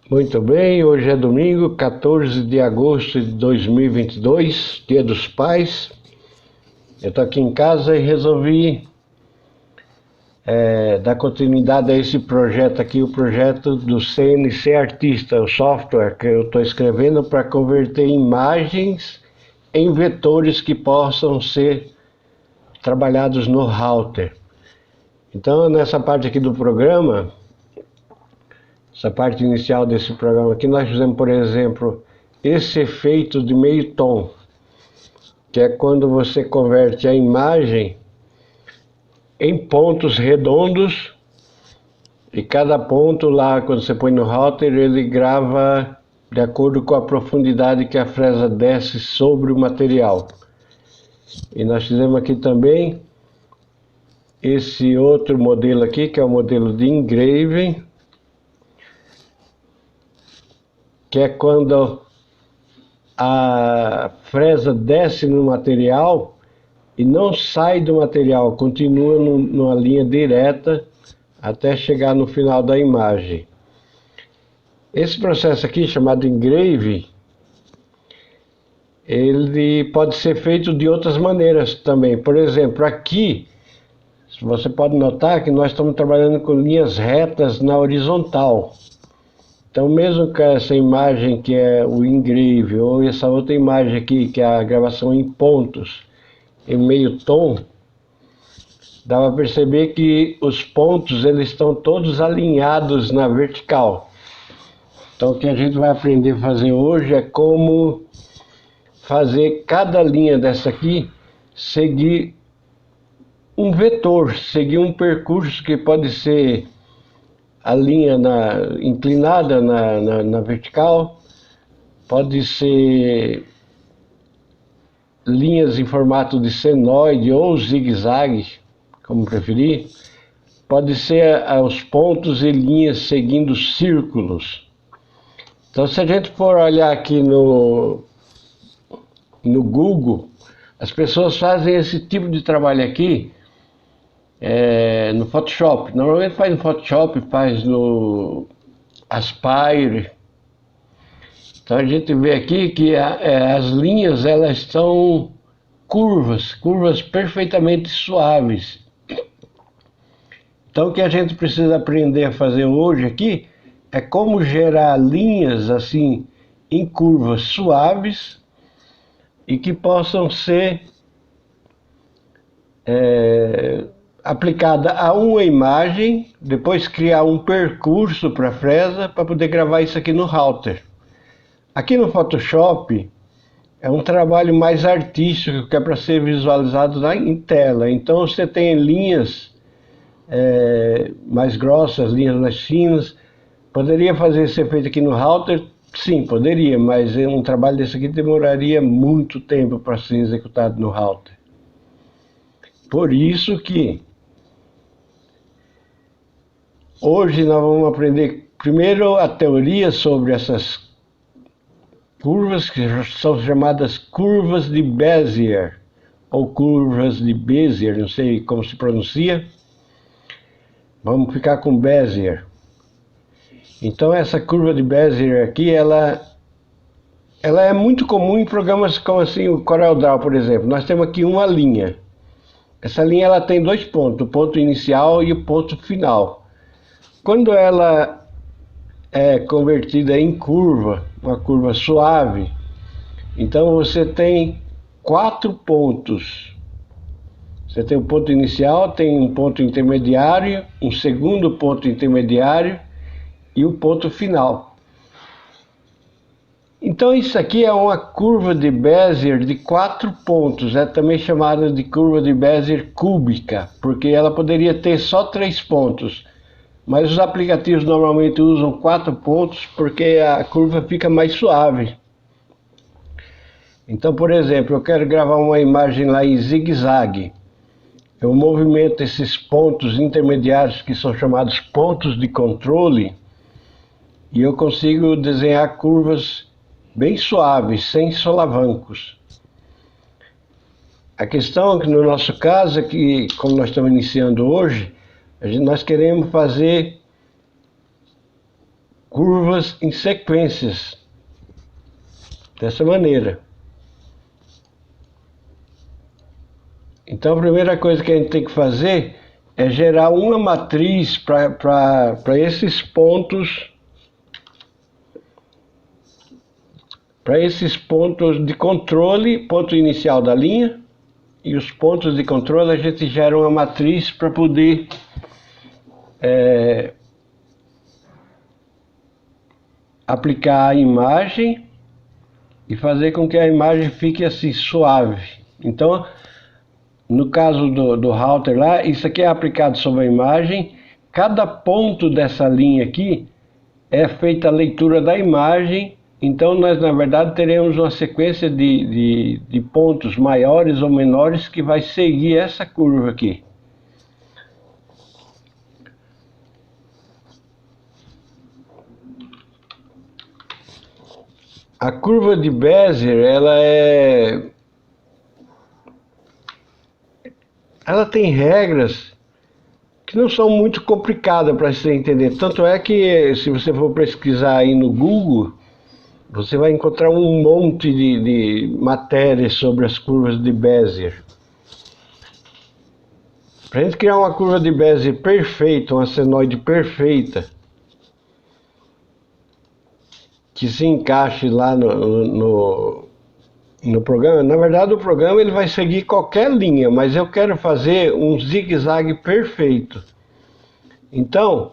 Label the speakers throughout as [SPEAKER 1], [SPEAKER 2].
[SPEAKER 1] Muito bem, hoje é domingo, 14 de agosto de 2022, Dia dos Pais. Eu estou aqui em casa e resolvi dar continuidade a esse projeto aqui, o projeto do CNC Artista, o software que eu estou escrevendo para converter imagens em vetores que possam ser trabalhados no router. Então, nessa parte aqui do programa, essa parte inicial desse programa aqui, nós fizemos, por exemplo, esse efeito de meio tom, que é quando você converte a imagem em pontos redondos, e cada ponto lá, quando você põe no router, ele grava de acordo com a profundidade que a fresa desce sobre o material. E nós fizemos aqui também esse outro modelo aqui, que é o modelo de engraving, que é quando a fresa desce no material e não sai do material, continua numa linha direta até chegar no final da imagem. Esse processo aqui, chamado engraving, ele pode ser feito de outras maneiras também. Por exemplo, aqui, você pode notar que nós estamos trabalhando com linhas retas na horizontal. Então, mesmo que essa imagem que é o engraving, ou essa outra imagem aqui, que é a gravação em pontos, em meio tom, dá para perceber que os pontos eles estão todos alinhados na vertical. Então, o que a gente vai aprender a fazer hoje é como fazer cada linha dessa aqui seguir um vetor, seguir um percurso que pode ser a linha inclinada na vertical, pode ser linhas em formato de senoide ou zigue-zague, como preferir, pode ser os pontos e linhas seguindo círculos. Então, se a gente for olhar aqui no Google, as pessoas fazem esse tipo de trabalho aqui no Photoshop. Normalmente faz no Photoshop, faz no Aspire. Então a gente vê aqui que as linhas elas são curvas perfeitamente suaves. Então o que a gente precisa aprender a fazer hoje aqui é como gerar linhas assim em curvas suaves e que possam ser aplicada a uma imagem, depois criar um percurso para a fresa para poder gravar isso aqui no router. Aqui no Photoshop é um trabalho mais artístico, que é para ser visualizado em tela. Então você tem linhas mais grossas, linhas mais finas. Poderia fazer esse efeito aqui no router? Sim, poderia, mas um trabalho desse aqui demoraria muito tempo para ser executado no router. Por isso que hoje nós vamos aprender primeiro a teoria sobre essas curvas, que são chamadas curvas de Bézier, ou curvas de Bézier, não sei como se pronuncia. Vamos ficar com Bézier. Então essa curva de Bézier aqui, ela é muito comum em programas como assim o CorelDRAW, por exemplo. Nós temos aqui uma linha. Essa linha ela tem dois pontos, o ponto inicial e o ponto final. Quando ela é convertida em curva, uma curva suave, então você tem 4 pontos. Você tem o ponto inicial, tem um ponto intermediário, um segundo ponto intermediário e o ponto final. Então isso aqui é uma curva de Bézier de 4 pontos, é também chamada de curva de Bézier cúbica, porque ela poderia ter só 3 pontos. Mas os aplicativos normalmente usam 4 pontos porque a curva fica mais suave. Então, por exemplo, eu quero gravar uma imagem lá em zigue-zague. Eu movimento esses pontos intermediários, que são chamados pontos de controle, e eu consigo desenhar curvas bem suaves, sem solavancos. A questão é que no nosso caso, é que, como nós estamos iniciando hoje, nós queremos fazer curvas em sequências, dessa maneira. Então a primeira coisa que a gente tem que fazer é gerar uma matriz para esses pontos, de controle, ponto inicial da linha, e os pontos de controle a gente gera uma matriz para poder aplicar a imagem e fazer com que a imagem fique assim suave. Então, no caso do router lá, isso aqui é aplicado sobre a imagem. Cada ponto dessa linha aqui é feita a leitura da imagem. Então nós na verdade teremos uma sequência de pontos maiores ou menores que vai seguir essa curva aqui. A curva de Bézier, ela tem regras que não são muito complicadas para você entender. Tanto é que se você for pesquisar aí no Google, você vai encontrar um monte de matérias sobre as curvas de Bézier. Para a gente criar uma curva de Bézier perfeita, uma senoide perfeita, que se encaixe lá no programa, na verdade o programa ele vai seguir qualquer linha, mas eu quero fazer um zigue-zague perfeito. Então,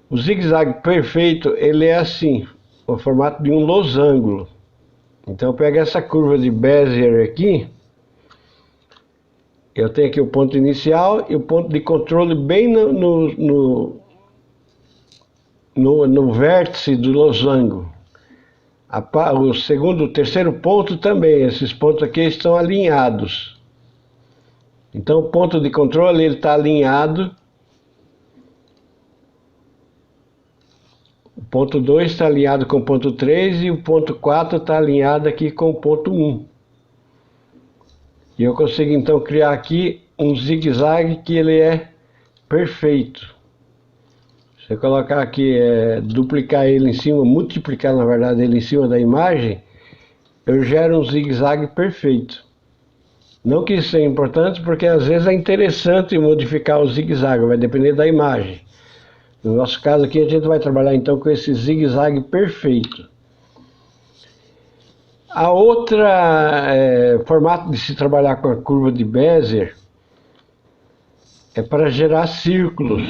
[SPEAKER 1] o zigue-zague perfeito, ele é assim, o formato de um losango. Então eu pego essa curva de Bézier aqui, eu tenho aqui o ponto inicial e o ponto de controle bem no vértice do losango. O terceiro ponto também, esses pontos aqui estão alinhados. Então o ponto de controle ele está alinhado. O ponto 2 está alinhado com o ponto 3 e o ponto 4 está alinhado aqui com o ponto 1. E eu consigo então criar aqui um zigue-zague que ele é perfeito. Se eu colocar aqui, duplicar ele em cima, multiplicar na verdade ele em cima da imagem, eu gero um zigue-zague perfeito. Não que isso seja importante, porque às vezes é interessante modificar o zigue-zague, vai depender da imagem. No nosso caso aqui a gente vai trabalhar então com esse zigue-zague perfeito. A outra formato de se trabalhar com a curva de Bézier é para gerar círculos.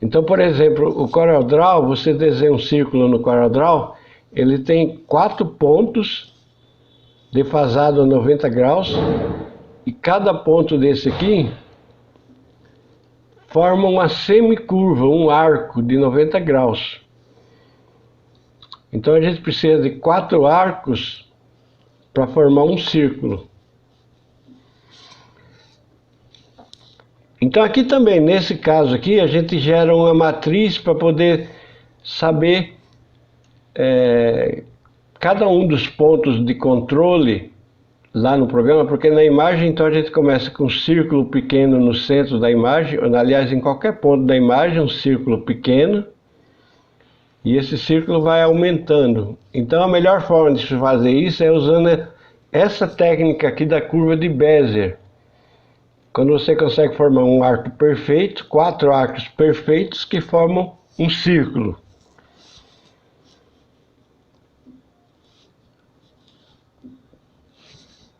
[SPEAKER 1] Então, por exemplo, o CorelDRAW, você desenha um círculo no CorelDRAW, ele tem 4 pontos defasados a 90 graus e cada ponto desse aqui forma uma semicurva, um arco de 90 graus. Então a gente precisa de 4 arcos para formar um círculo. Então aqui também, nesse caso aqui, a gente gera uma matriz para poder saber cada um dos pontos de controle lá no programa, porque na imagem então a gente começa com um círculo pequeno no centro da imagem, aliás em qualquer ponto da imagem um círculo pequeno, e esse círculo vai aumentando. Então a melhor forma de se fazer isso é usando essa técnica aqui da curva de Bézier. Quando você consegue formar um arco perfeito, 4 arcos perfeitos que formam um círculo.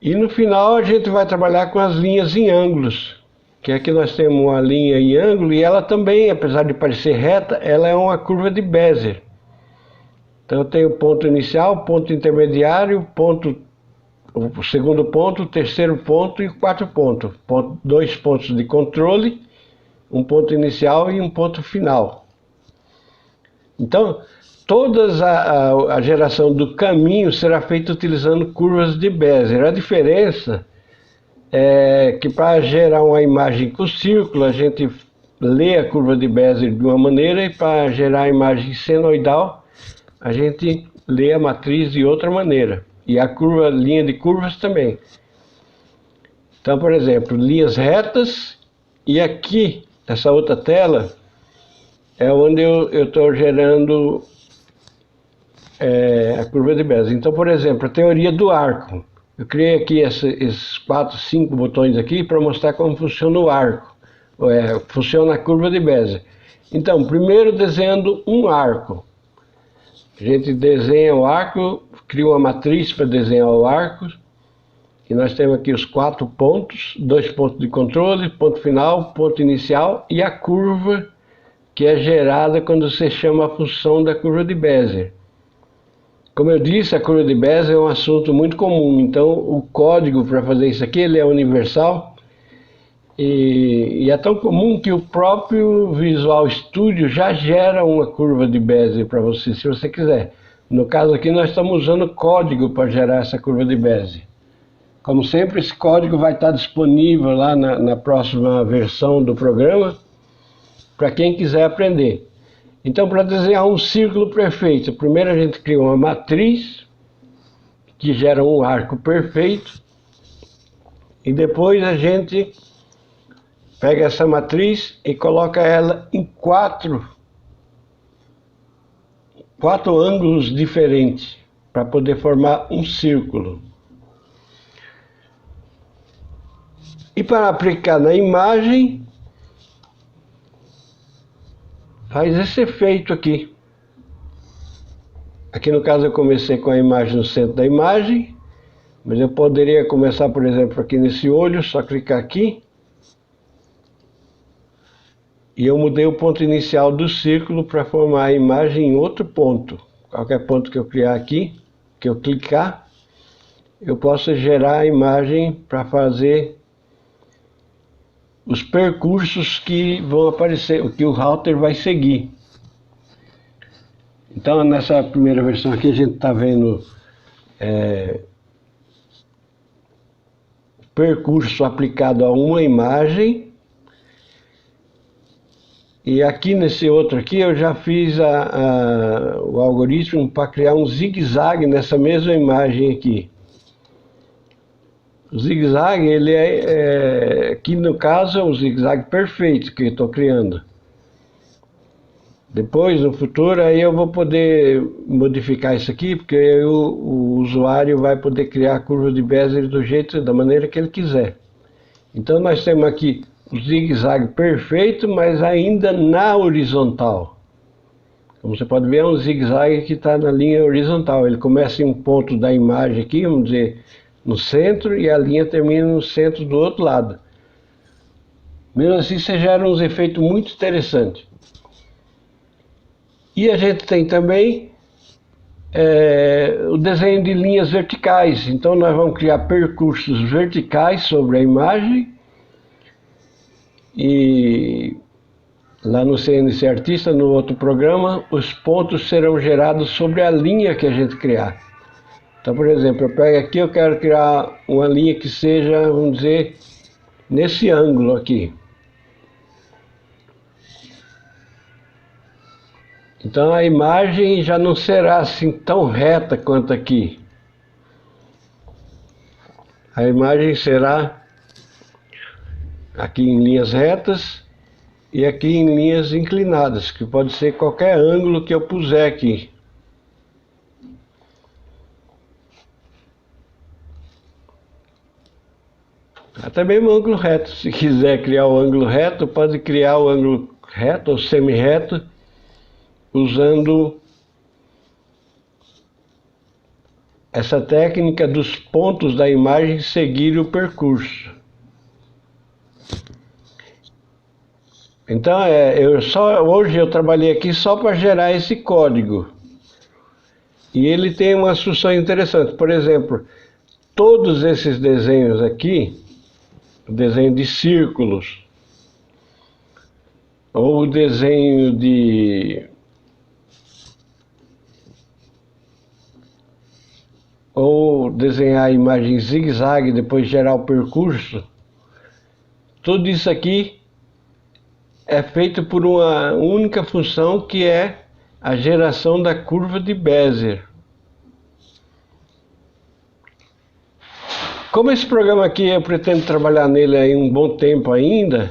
[SPEAKER 1] E no final a gente vai trabalhar com as linhas em ângulos, que aqui nós temos uma linha em ângulo e ela também, apesar de parecer reta, ela é uma curva de Bézier. Então eu tenho o ponto inicial, ponto intermediário, o segundo ponto, o terceiro ponto e o quarto ponto. 2 pontos de controle, um ponto inicial e um ponto final. Então, toda a geração do caminho será feita utilizando curvas de Bézier. A diferença é que para gerar uma imagem com círculo, a gente lê a curva de Bézier de uma maneira e para gerar a imagem senoidal, a gente lê a matriz de outra maneira. E a linha de curvas também. Então, por exemplo, linhas retas, e aqui, nessa outra tela, é onde eu estou gerando a curva de Bézier. Então, por exemplo, a teoria do arco. Eu criei aqui esses 4, 5 botões aqui para mostrar como funciona o arco. Funciona a curva de Bézier. Então, primeiro desenhando um arco. A gente desenha o arco, cria uma matriz para desenhar o arco. E nós temos aqui os 4 pontos, 2 pontos de controle, ponto final, ponto inicial e a curva que é gerada quando você chama a função da curva de Bézier. Como eu disse, a curva de Bézier é um assunto muito comum, então o código para fazer isso aqui ele é universal e é tão comum que o próprio Visual Studio já gera uma curva de Bézier para você, se você quiser. No caso aqui nós estamos usando código para gerar essa curva de Bézier. Como sempre, esse código vai estar disponível lá na próxima versão do programa para quem quiser aprender. Então, para desenhar um círculo perfeito, primeiro a gente cria uma matriz que gera um arco perfeito e depois a gente pega essa matriz e coloca ela em quatro ângulos diferentes para poder formar um círculo. E para aplicar na imagem, faz esse efeito aqui. Aqui no caso eu comecei com a imagem no centro da imagem, mas eu poderia começar, por exemplo, aqui nesse olho, só clicar aqui. E eu mudei o ponto inicial do círculo para formar a imagem em outro ponto. Qualquer ponto que eu criar aqui, que eu clicar, eu posso gerar a imagem para fazer os percursos que vão aparecer, o que o router vai seguir. Então, nessa primeira versão aqui, a gente está vendo percurso aplicado a uma imagem. E aqui nesse outro aqui, eu já fiz o algoritmo para criar um zigue-zague nessa mesma imagem aqui. O zigue-zague, ele aqui no caso, é um zigue-zague perfeito que eu estou criando. Depois, no futuro, aí eu vou poder modificar isso aqui, porque aí o usuário vai poder criar a curva de Bézier da maneira que ele quiser. Então, nós temos aqui o zigue-zague perfeito, mas ainda na horizontal. Como você pode ver, é um zigue-zague que está na linha horizontal. Ele começa em um ponto da imagem aqui, vamos dizer, no centro, e a linha termina no centro do outro lado. Mesmo assim, você gera uns efeitos muito interessantes. E a gente tem também o desenho de linhas verticais. Então nós vamos criar percursos verticais sobre a imagem. E lá no CNC Artista, no outro programa, os pontos serão gerados sobre a linha que a gente criar. Então, por exemplo, eu pego aqui, eu quero criar uma linha que seja, vamos dizer, nesse ângulo aqui. Então a imagem já não será assim tão reta quanto aqui. A imagem será aqui em linhas retas e aqui em linhas inclinadas, que pode ser qualquer ângulo que eu puser aqui. Até mesmo ângulo reto. Se quiser criar o ângulo reto, pode criar o ângulo reto ou semi-reto usando essa técnica dos pontos da imagem seguir o percurso. Então, hoje eu trabalhei aqui só para gerar esse código. E ele tem uma solução interessante. Por exemplo, todos esses desenhos aqui, o desenho de círculos, ou o desenho ou desenhar a imagem zigue-zague, depois gerar o percurso, tudo isso aqui é feito por uma única função, que é a geração da curva de Bézier. Como esse programa aqui eu pretendo trabalhar nele aí um bom tempo ainda,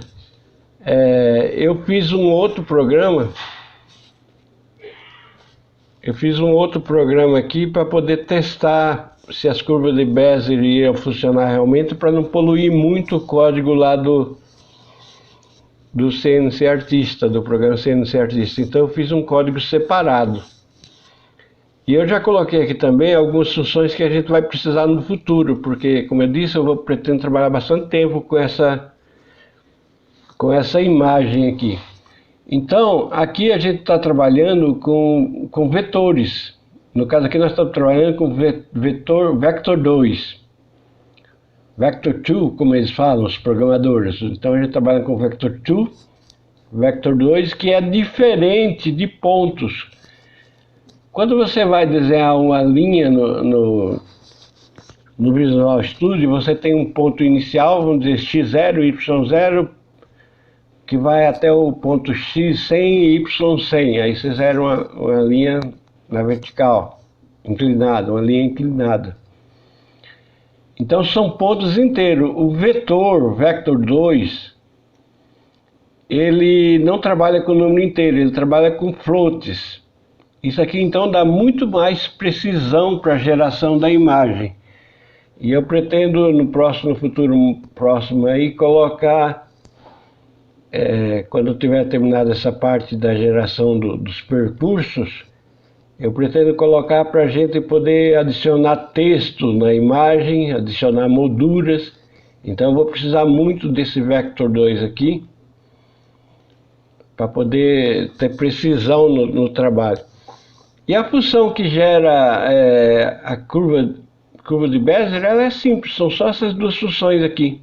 [SPEAKER 1] Eu fiz um outro programa. Aqui para poder testar se as curvas de Bézier iriam funcionar realmente, para não poluir muito o código lá do CNC Artista, do programa CNC Artista. Então eu fiz um código separado. E eu já coloquei aqui também algumas funções que a gente vai precisar no futuro, porque, como eu disse, pretendo trabalhar bastante tempo com essa imagem aqui. Então, aqui a gente está trabalhando com vetores. No caso aqui nós estamos trabalhando com Vector 2. Vector 2, como eles falam, os programadores. Então a gente trabalha com Vector 2, Vector 2, que é diferente de pontos. Quando você vai desenhar uma linha no Visual Studio, você tem um ponto inicial, vamos dizer x0, y0, que vai até o ponto x100 e y100. Aí você gera uma linha na vertical, inclinada, uma linha inclinada. Então são pontos inteiros. O Vector 2, ele não trabalha com o número inteiro, ele trabalha com floats. Isso aqui então dá muito mais precisão para a geração da imagem. E eu pretendo no futuro próximo aí colocar, quando eu tiver terminado essa parte da geração dos percursos, eu pretendo colocar para a gente poder adicionar texto na imagem, adicionar molduras. Então eu vou precisar muito desse Vector 2 aqui, para poder ter precisão no trabalho. E a função que gera a curva de Bézier, ela é simples, são só essas duas funções aqui.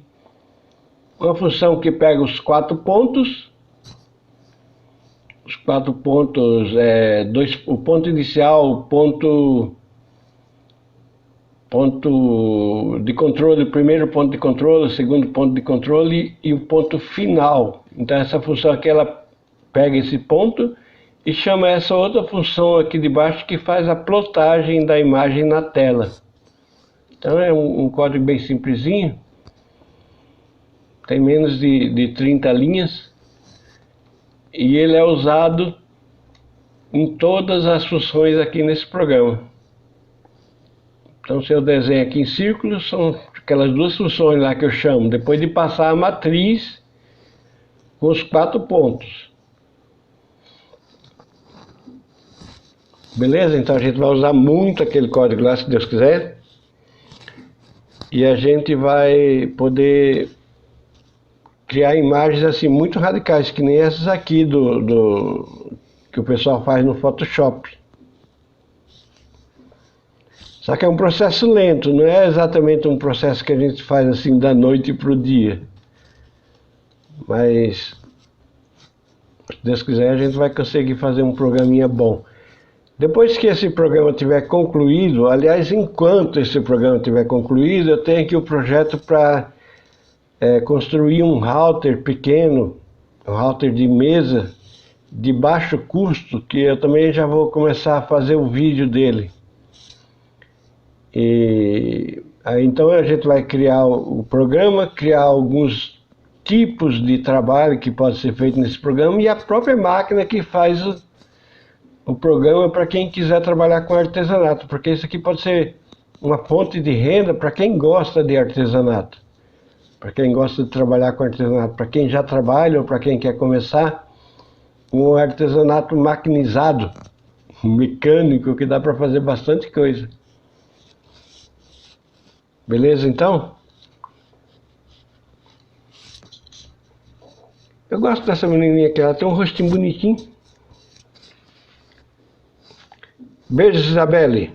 [SPEAKER 1] Uma função que pega os 4 pontos, o ponto inicial, o ponto de controle, o primeiro ponto de controle, o segundo ponto de controle e o ponto final. Então essa função aqui, ela pega esse ponto e chama essa outra função aqui de baixo que faz a plotagem da imagem na tela. Então é um código bem simplesinho, tem menos de 30 linhas e ele é usado em todas as funções aqui nesse programa. Então se eu desenho aqui em círculos, são aquelas duas funções lá que eu chamo, depois de passar a matriz com os 4 pontos. Beleza? Então a gente vai usar muito aquele código lá, se Deus quiser. E a gente vai poder criar imagens assim muito radicais, que nem essas aqui que o pessoal faz no Photoshop. Só que é um processo lento, não é exatamente um processo que a gente faz assim da noite para o dia. Mas, se Deus quiser, a gente vai conseguir fazer um programinha bom. Depois que esse programa tiver concluído, aliás, enquanto esse programa tiver concluído, eu tenho aqui o projeto para construir um router pequeno, um router de mesa de baixo custo, que eu também já vou começar a fazer o vídeo dele. E aí, então a gente vai criar o programa, criar alguns tipos de trabalho que pode ser feito nesse programa e a própria máquina que faz o programa para quem quiser trabalhar com artesanato, porque isso aqui pode ser uma fonte de renda para quem gosta de artesanato, para quem gosta de trabalhar com artesanato, para quem já trabalha ou para quem quer começar um artesanato maquinizado, mecânico, que dá para fazer bastante coisa. Beleza, então? Eu gosto dessa menininha aqui, ela tem um rostinho bonitinho. Beijos, Isabelle.